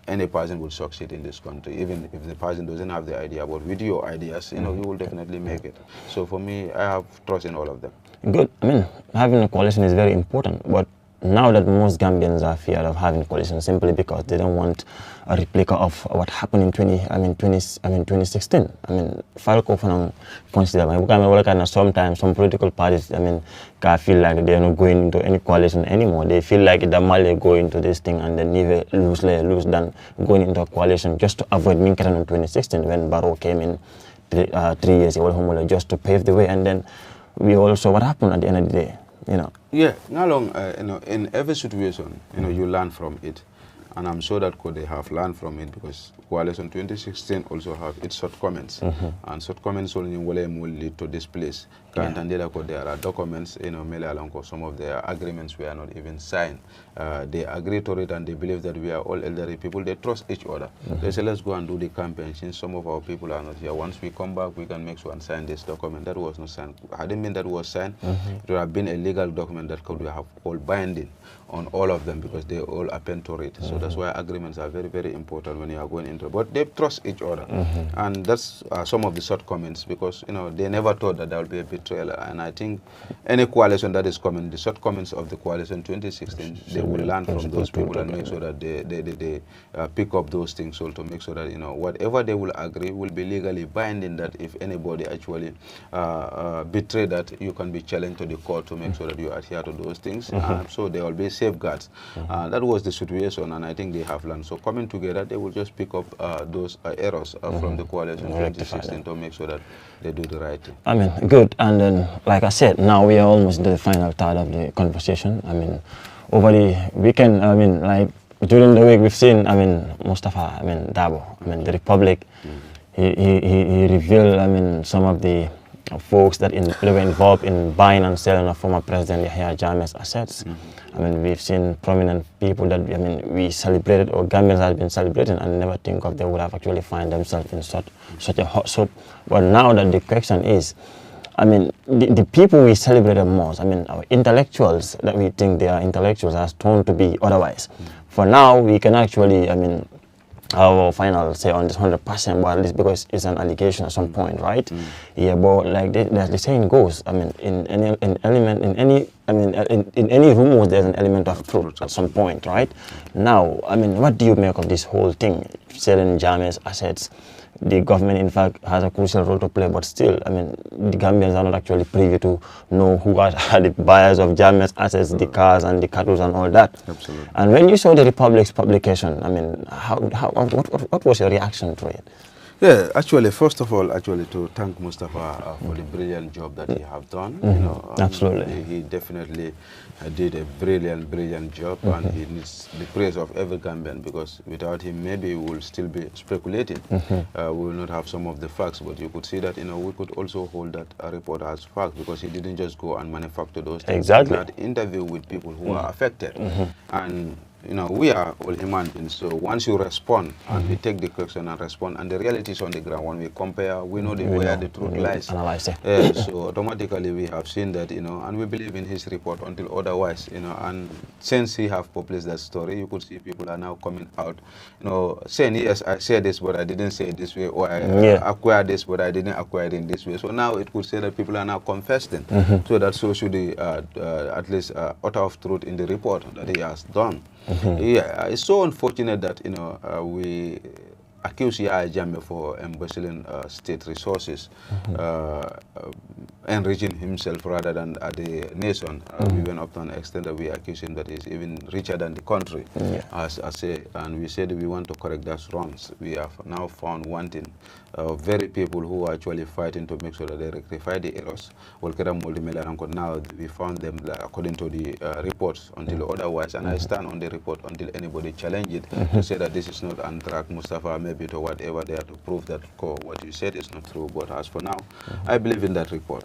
any person will succeed in this country, even if the person doesn't have the idea. But with your ideas, you will definitely make it. So for me, I have trust in all of them. Good. I mean, having a coalition is very important, but now that most Gambians are feared of having coalition simply because they don't want a replica of what happened in 2016. I mean, Falco Fanang consider sometimes some political parties, can feel like they're not going into any coalition anymore. They feel like the Mali go into this thing and then never lose than going into a coalition just to avoid Minkaran in 2016 when Barrow came in 3 years ago, just to pave the way. And then we also what happened at the end of the day. Yeah, in every situation, you learn from it. And I'm sure that they have learned from it, because Coalition 2016 also have its shortcomings. And shortcomings only will lead to this place. There are documents, some of their agreements were not even signed. They agree to it and they believe that we are all elderly people. They trust each other. They say, let's go and do the campaign. Since some of our people are not here, once we come back, we can make sure and sign this document. That was not signed. I didn't mean that was signed. It would have been a legal document that could have all binding on all of them, because they all append to it. So that's why agreements are very, very important when you are going into it. But they trust each other. And that's some of the shortcomings, because they never thought that there will be a betrayal. And I think any coalition that is coming, the shortcomings of the coalition 2016, they will learn from those people and make sure that they pick up those things, so to make sure that whatever they will agree will be legally binding, that if anybody actually betray that, you can be challenged to the court to make sure that you adhere to those things. So there will be safeguards. That was the situation, and I think they have learned. So coming together, they will just pick up those errors from the coalition 2016 to make sure that they do the right thing. I mean, good. And then, like I said, now we are almost into the final third of the conversation. I mean, over the weekend, like during the week, we've seen, Mustafa, Dabo, the Republic, he revealed, some of the folks that were involved in buying and selling of former President Yahya Jammeh's assets. We've seen prominent people that, we celebrated, or Gambians have been celebrating, and never think of they would have actually find themselves in such a hot soup. But now that the question is, the people we celebrated most, our intellectuals that we think they are intellectuals, are turned to be otherwise. For now, we can actually, our final say on this 100%, but at least because it's an allegation at some point, right? Yeah, but like the saying goes, in any rumor there's an element of truth at some point, right? Now, what do you make of this whole thing? Selling Jammeh's assets, the government in fact has a crucial role to play, but still, the Gambians are not actually privy to know who are the buyers of Jammeh's assets, the cars and the cattle and all that. Absolutely. And when you saw the Republic's publication, what was your reaction to it? Yeah, actually, first of all, to thank Mustafa for the brilliant job that he have done. Absolutely. He definitely did a brilliant job, and he needs the praise of every Gambian, because without him, maybe we will still be speculating. We will not have some of the facts, but you could see that, we could also hold that report as fact, because he didn't just go and manufacture those things. Exactly. He had interview with people who are affected. And we are all human beings. So once you respond and we take the question and respond, and the reality is on the ground, when we compare, we know where the truth lies. Analyze it. So automatically we have seen that, and we believe in his report until otherwise, and since he have published that story, you could see people are now coming out, saying, yes, I said this, but I didn't say it this way, or I acquired this, but I didn't acquire it in this way. So now it could say that people are now confessing. So that shows you the, at least, utter of truth in the report that he has done. Yeah, it's so unfortunate that, we accuse Yahya Jammeh for embezzling state resources, enriching himself rather than the nation. We went up to an extent that we accuse him that he's even richer than the country. And we said we want to correct those wrongs. We have now found wanting very people who are actually fighting to make sure that they rectify the errors. Now we found them according to the reports until otherwise, and I stand on the report until anybody challenge it to say that this is not on track, Mustafa, maybe to whatever they have to prove that what you said is not true. But as for now, I believe in that report.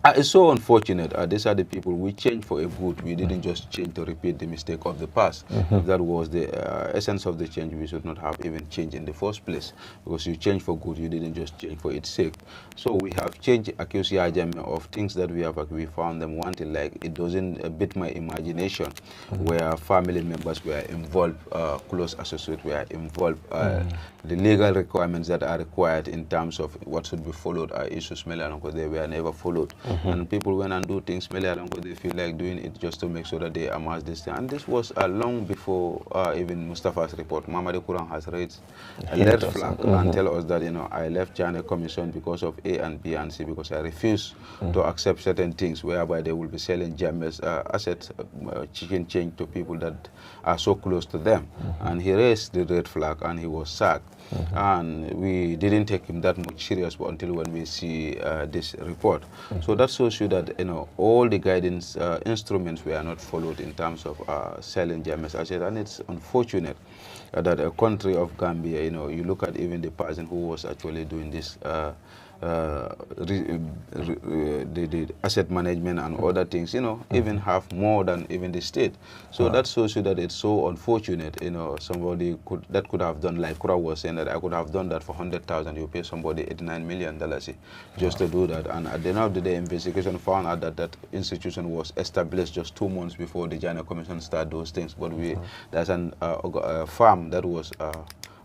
It's so unfortunate. These are the people we changed for a good. We didn't just change to repeat the mistake of the past. If that was the essence of the change, we should not have even changed in the first place. Because you change for good, you didn't just change for its sake. So we have changed, accused Yahya Jammeh of things that we found them wanting. Like, it doesn't beat my imagination, where family members were involved, close associates were involved, the legal requirements that are required in terms of what should be followed are issues because they were never followed. And people went and do things because they feel like doing it just to make sure that they amass this thing. And this was long before even Mustafa's report. Mamadi Quran has raised a red flag and tell us that, I left China Commission because of A and B and C, because I refuse to accept certain things whereby they will be selling Jammeh's assets, chicken change to people that are so close to them. And he raised the red flag and he was sacked. And we didn't take him that much serious until when we see this report. So that shows you that, all the guidance instruments were not followed in terms of selling Jammeh's assets. And it's unfortunate that a country of Gambia, you look at even the person who was actually doing this, the asset management and other things, even have more than even the state. So that shows you that it's so unfortunate, somebody that could have done, like Kura was saying, that I could have done that for 100,000. You pay somebody $89 million just to do that. And at the end of the day, investigation found out that that institution was established just 2 months before the China Commission started those things. But there's a farm that was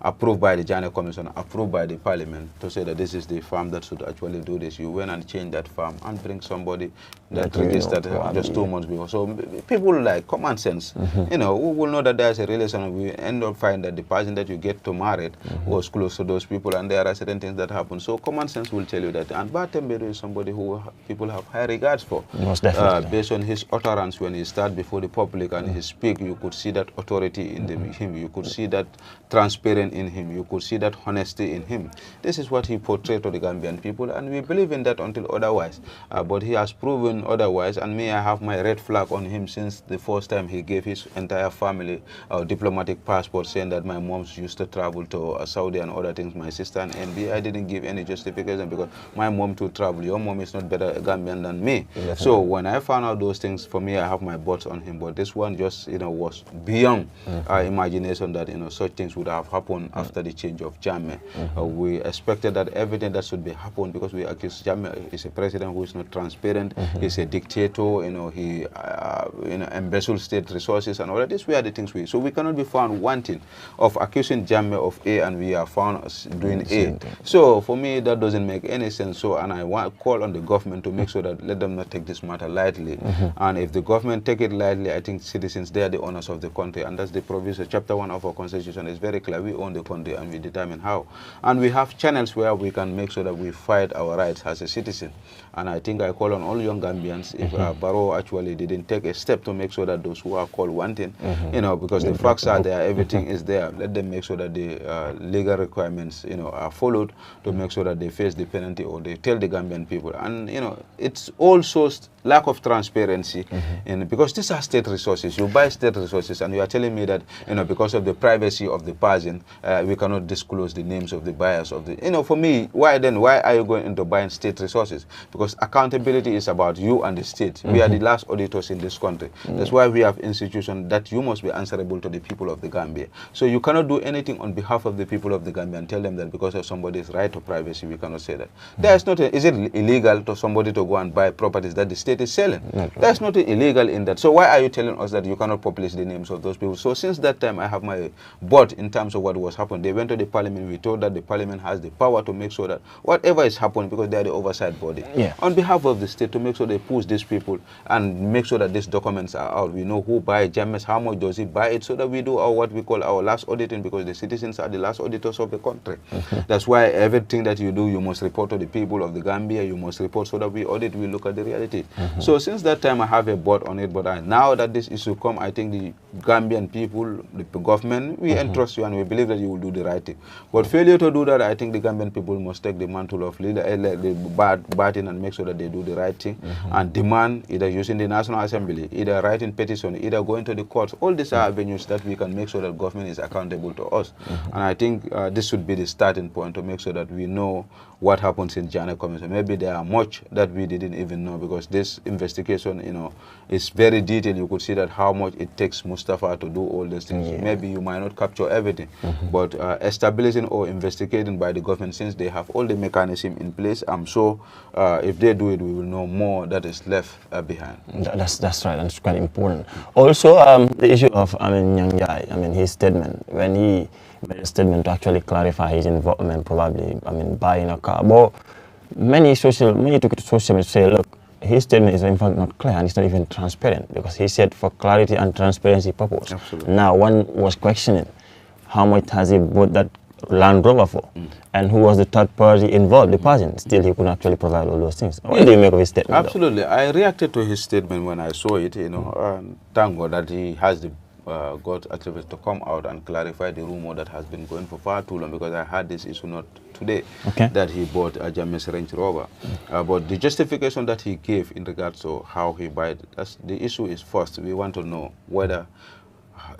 approved by the China Commission, approved by the Parliament, to say that this is the farm that should actually do this. You went and changed that farm and bring somebody that registered just 2 months before. So people like common sense, who will know that there's a relation. We end up finding that the person that you get to marry was close to those people, and there are certain things that happen. So common sense will tell you that. And Batembedu is somebody who people have high regards for. Most definitely. Based on his utterance when he started before the public and he speak, you could see that authority in him. You could see that transparent in him. You could see that honesty in him. This is what he portrayed to the Gambian people, and we believe in that until otherwise. But he has proven otherwise, and I have my red flag on him since the first time he gave his entire family a diplomatic passport, saying that my mom's used to travel to Saudi and other things, my sister and NB. I didn't give any justification because my mom to travel. Your mom is not better Gambian than me. So when I found out those things, for me, I have my butts on him. But this one just, was beyond our imagination that, such things would have happened after the change of Jammeh. We expected that everything that should be happened, because we accuse Jammeh is a president who is not transparent. He's a dictator. He embezzles state resources and all that. These were the things so we cannot be found wanting of accusing Jammeh of A, and we are found doing A. So for me, that doesn't make any sense. So, and I want to call on the government to make sure that let them not take this matter lightly. And if the government take it lightly, I think citizens, they are the owners of the country, and that's the provision. Chapter 1 of our constitution is very clear. We own the country and we determine how. And we have channels where we can make sure that we fight our rights as a citizen. And I think I call on all young Gambians, if Barrow actually didn't take a step to make sure that those who are called wanting, because the facts are there, everything is there, let them make sure that the legal requirements, are followed to make sure that they face the penalty, or they tell the Gambian people. And, it's also lack of transparency, and because these are state resources, you buy state resources, and you are telling me that because of the privacy of the person, we cannot disclose the names of the buyers of the. For me, why are you going into buying state resources? Because accountability is about you and the state. We are the last auditors in this country. That's why we have institutions that you must be answerable to the people of the Gambia. So you cannot do anything on behalf of the people of the Gambia and tell them that because of somebody's right to privacy, we cannot say that. There's not. Is it illegal to somebody to go and buy properties that the state is selling? There's nothing illegal in that. So why are you telling us that you cannot publish the names of those people? So since that time, I have my board in terms of what was happening. They went to the parliament. We told that the parliament has the power to make sure that whatever is happening, because they are the oversight body, on behalf of the state, to make sure they push these people and make sure that these documents are out. We know who buys James, how much does he buy it, so that we do what we call our last auditing, because the citizens are the last auditors of the country. That's why everything that you do, you must report to the people of the Gambia. You must report so that we audit, we look at the reality. So since that time, I have a board on it, but now that this issue come, I think the Gambian people, the government, we entrust you and we believe that you will do the right thing. But failure to do that, I think the Gambian people must take the mantle of leader, the baton, and make sure that they do the right thing and demand, either using the National Assembly, either writing petition, either going to the courts. All these are avenues that we can make sure that government is accountable to us. And I think this should be the starting point to make sure that we know what happens in Jana Commission. Maybe there are much that we didn't even know, because this investigation, is very detailed. You could see that how much it takes Mustafa to do all these things. Maybe you might not capture everything, but establishing or investigating by the government, since they have all the mechanism in place, I'm sure if they do it, we will know more that is left behind. That's right, that's quite important. Also, the issue of Nyang Jai, his statement, when he made a statement to actually clarify his involvement, probably, buying a car. But many took it to social media to say, look, his statement is in fact not clear, and it's not even transparent, because he said for clarity and transparency purpose. Absolutely. Now, one was questioning how much has he bought that Land Rover for, and who was the third party involved, the person. Still, he couldn't actually provide all those things. What do you make of his statement? Absolutely. I reacted to his statement when I saw it, and thank God that he has the got activists to come out and clarify the rumor that has been going for far too long, because I had this issue not today, that he bought a James Range Rover. But the justification that he gave in regards to how he buy it, the issue is, first, we want to know whether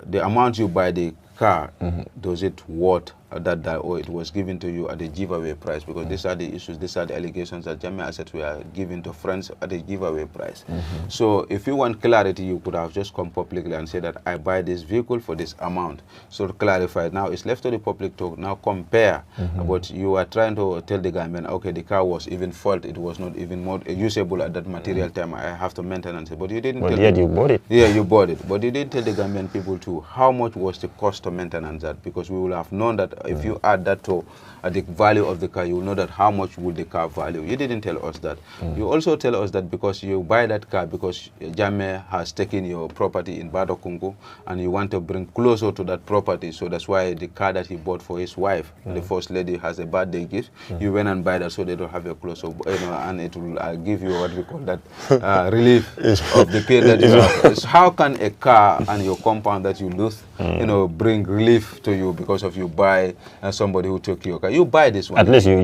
the amount you buy the car, does it worth that or it was given to you at the giveaway price, because these are the issues, these are the allegations that Jamia assets were given to friends at the giveaway price. So if you want clarity, you could have just come publicly and say that I buy this vehicle for this amount. So to clarify, now it's left to the public to now compare. But you are trying to tell the government, okay, the car was even fault, it was not even more usable at that material time, I have to maintenance it. But you didn't tell you bought it. Yeah, you bought it. But you didn't tell the Gambian people too how much was the cost of maintenance that, because we will have known that if you add that to the value of the car, you will know that how much would the car value. You didn't tell us that. You also tell us that because you buy that car because Jame has taken your property in Badokungu and you want to bring closer to that property, so that's why the car that he bought for his wife, the first lady, has a birthday gift. You went and buy that so they don't have a closer, and it will give you what we call that relief of the pain that you have. How can a car and your compound that you lose, bring relief to you because of you buy somebody who took your car? You buy this one. At least you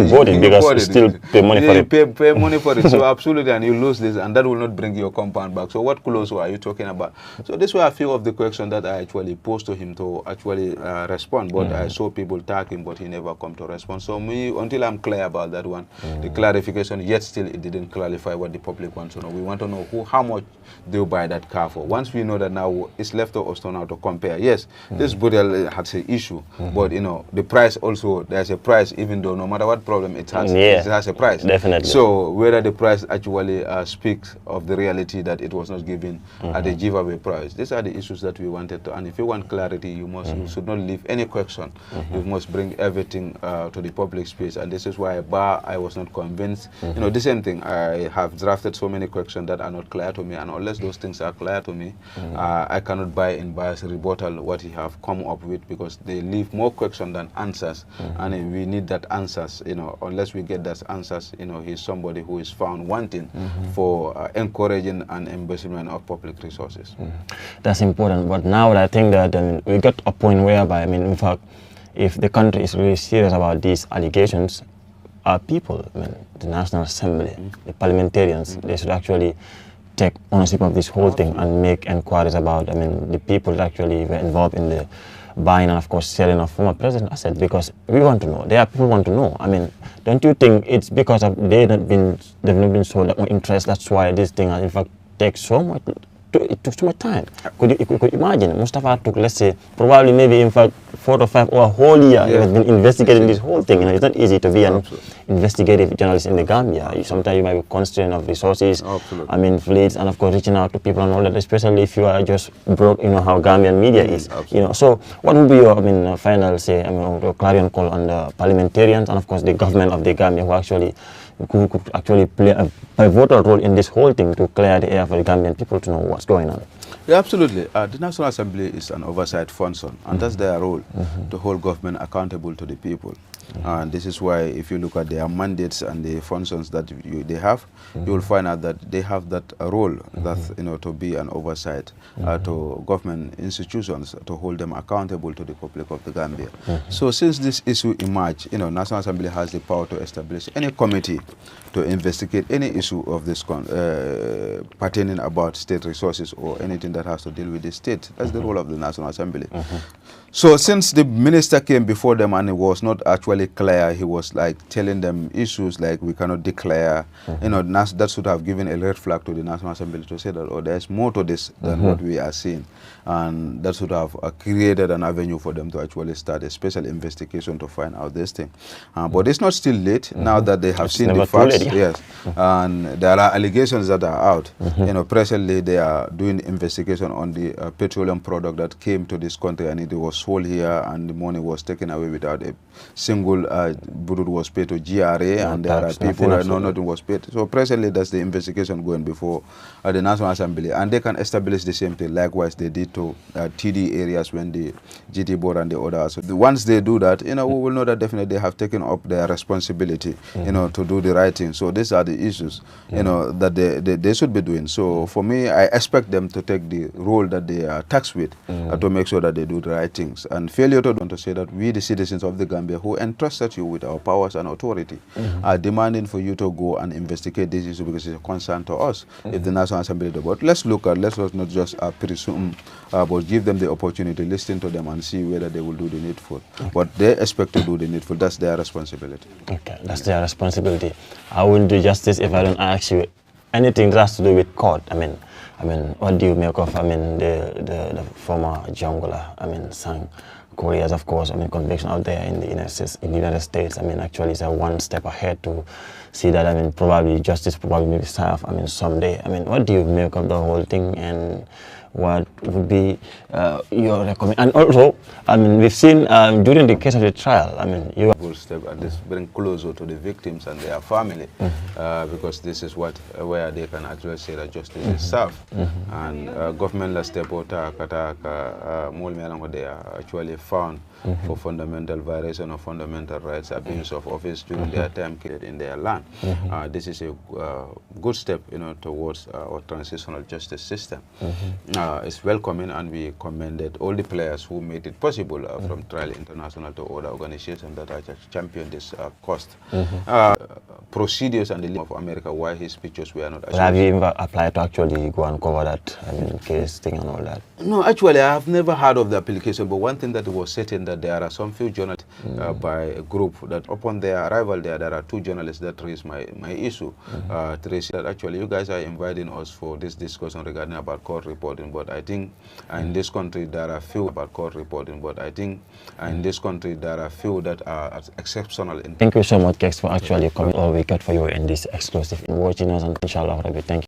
bought it, because you still pay money for it. Pay money for it. So absolutely, and you lose this, and that will not bring your compound back. So what closer are you talking about? So this were a few of the questions that I actually posed to him to actually respond. But I saw people tag him, but he never come to respond. So me, until I'm clear about that one, the clarification, yet still it didn't clarify what the public wants to know. We want to know how much they buy that car for. Once we know that, now it's left to us to now to compare. Yes, this burial has an issue, but the price also, there's a price, even though no matter what problem it has a price. Definitely. So whether the price actually speaks of the reality that it was not given at the giveaway price, these are the issues that we wanted to. And if you want clarity, you should not leave any question. You must bring everything to the public space. And this is why I was not convinced. The same thing. I have drafted so many questions that are not clear to me, and unless those things are clear to me, I cannot buy in bias rebuttal what he have come up with, because they leave more questions than answers, and we need that answers. Unless we get that answers, he's somebody who is found wanting for encouraging an embezzlement of public resources. That's important. But now I think that we got a point whereby, in fact, if the country is really serious about these allegations, our people, I mean, the National Assembly, the parliamentarians, they should actually take ownership of this whole thing and make inquiries about, I mean, the people that actually were involved in the buying and, of course, selling of former president assets, because we want to know. There are people who want to know. I mean, don't you think it's because of they've not been sold that much interest? That's why this thing, in fact, takes so much. It took so much time. Could you imagine? Mustafa took, let's say, probably maybe in fact 4 or 5 or a whole year. He has been investigating this whole thing. You know, it's not easy to be an investigative journalist in the Gambia. Sometimes you might be constrained of resources. I mean, fleets, and of course reaching out to people and all that. Especially if you are just broke, you know how Gambian media is. You know, so what would be your, I mean, final say, I mean, the clarion call on the parliamentarians and of course the government of the Gambia who could actually play a pivotal role in this whole thing to clear the air for the Gambian people to know what's going on? Yeah, absolutely. The National Assembly is an oversight function, and that's their role, to hold government accountable to the people. And this is why, if you look at their mandates and the functions that they have, you will find out that they have that role, that, you know, to be an oversight to government institutions, to hold them accountable to the public of the Gambia. So since this issue emerged, you know, National Assembly has the power to establish any committee to investigate any issue of this pertaining about state resources or anything that has to deal with the state. That's the role of the National Assembly. So since the minister came before them and it was not actually clear, he was like telling them issues like we cannot declare, you know, that should have given a red flag to the National Assembly to say that, oh, there's more to this than what we are seeing. And that should have created an avenue for them to actually start a special investigation to find out this thing. But it's not still late now that they have seen the facts. Yes, and there are allegations that are out. You know, presently they are doing investigation on the petroleum product that came to this country and it was sold here and the money was taken away without a single burud was paid to GRA, and there are people that know nothing was paid. So presently that's the investigation going before the National Assembly, and they can establish the same thing. Likewise, they did to TD areas when the GT board and the others. So once they do that, you know, we will know that definitely they have taken up their responsibility, you know, to do the right thing. So these are the issues, you know, that they should be doing. So for me, I expect them to take the role that they are tasked with to make sure that they do the right things. And failure to want to say that we, the citizens of the Gambia, who entrusted you with our powers and authority, are demanding for you to go and investigate this issue because it's a concern to us. If the National Assembly does, but let's not just presume, but give them the opportunity, listen to them and see whether they will do the needful. What they expect to do the needful, that's their responsibility. Okay, that's their responsibility. I wouldn't do justice if I don't ask you anything that has to do with court. I mean, what do you make of, I mean, the former jungler, I mean, Sang Korea's, of course, I mean, conviction out there in the United States. I mean, actually, it's a one step ahead to see that, I mean, probably justice probably maybe serve, I mean, someday. I mean, what do you make of the whole thing, and what would be your recommendation? And also, I mean, we've seen during the case of the trial, I mean, you full step and this bring closer to the victims and their family, because this is where they can actually say that justice is served. And government la step ota kata they are actually found for fundamental violation of fundamental rights, abuse of office during their time in their land. This is a good step, you know, towards our transitional justice system. It's welcoming, and we commended all the players who made it possible, from Trial International to other organizations that are championed this cause. Procedures and the law of America, why his pictures were not. Have you ever applied to actually go and cover that, I mean, case thing and all that? No, actually, I have never heard of the application, but one thing that was certain that there are some few journalists by a group that upon their arrival there are 2 journalists that raised my issue. Tracy, that actually you guys are inviting us for this discussion regarding about court reporting, but I think in this country there are few about court reporting, but I think in this country there are few that are exceptional. Thank you so much, Kexx, for actually coming all we got for you in this exclusive in watching us, and inshallah, thank you.